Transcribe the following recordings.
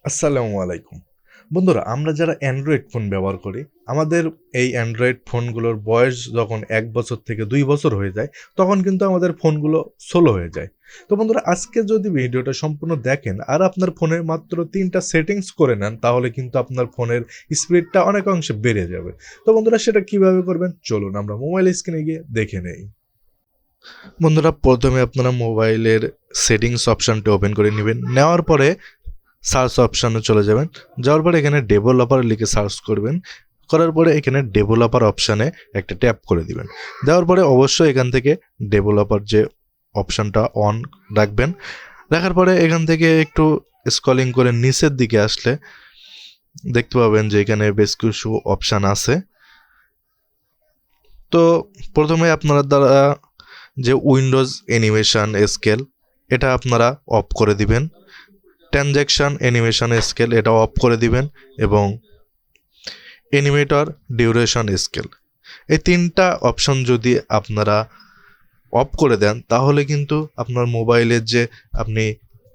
আসসালামু আলাইকুম। বন্ধুরা, আমরা যারা অ্যান্ড্রয়েড ফোন ব্যবহার করি, আমাদের এই অ্যান্ড্রয়েড ফোনগুলোর বয়স যখন ১ বছর থেকে ২ বছর হয়ে যায়, তখন কিন্তু আমাদের ফোনগুলো স্লো হয়ে যায়। তো বন্ধুরা, আজকে যদি ভিডিওটা সম্পূর্ণ দেখেন আর আপনার ফোনে মাত্র ৩ টা সেটিংস করে নেন, তাহলে কিন্তু আপনার ফোনের স্পিডটা অনেক অংশে বেড়ে যাবে। তো বন্ধুরা, সেটা কিভাবে করবেন? চলুন আমরা মোবাইল স্ক্রিনে গিয়ে দেখে নেই। বন্ধুরা, প্রথমে আপনারা মোবাইলের সেটিংস অপশনটি ওপেন করে নিবেন। নেওয়ার পরে সার্চ অপশানে চলে যাবেন। যাওয়ার পরে এখানে ডেভেলপার লিখে সার্চ করবেন। করার পরে এখানে ডেভেলপার অপশানে একটা ট্যাপ করে দিবেন। দেওয়ার পরে অবশ্যই এখান থেকে ডেভেলপার যে অপশানটা অন রাখবেন। রাখার পরে এখান থেকে একটু স্ক্রলিং করে নিচের দিকে আসলে দেখতে পাবেন যে এখানে বেশ কিছু অপশান আছে। তো প্রথমে আপনারা দ্বারা যে উইন্ডোজ অ্যানিমেশন স্কেল এটা আপনারা অফ করে দিবেন। ট্রানজ্যাকশন অ্যানিমেশন স্কেল এটা অফ করে দিবেন এবং অ্যানিমেটর ডিউরেশন স্কেল এই ৩টা অপশন যদি আপনারা অফ করে দেন, তাহলে কিন্তু আপনার মোবাইলের যে আপনি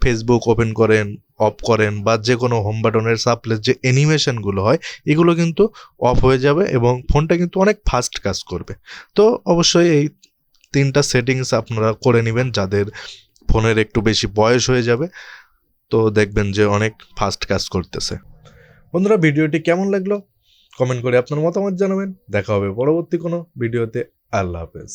ফেসবুক ওপেন করেন, অফ করেন বা যে কোনো হোম বাটনের সাপ্লে যে অ্যানিমেশনগুলো হয়, এগুলো কিন্তু অফ হয়ে যাবে এবং ফোনটা কিন্তু অনেক ফাস্ট কাজ করবে। তো অবশ্যই এই ৩টা সেটিংস আপনারা করে নেবেন যাদের ফোনের একটু বেশি বয়স হয়ে যাবে। তো দেখবেন যে অনেক ফাস্ট কাজ করতেছে। বন্ধুরা, ভিডিওটি কেমন লাগলো কমেন্ট করে আপনার মতামত জানাবেন। দেখা হবে পরবর্তী কোনো ভিডিওতে। আল্লাহ হাফেজ।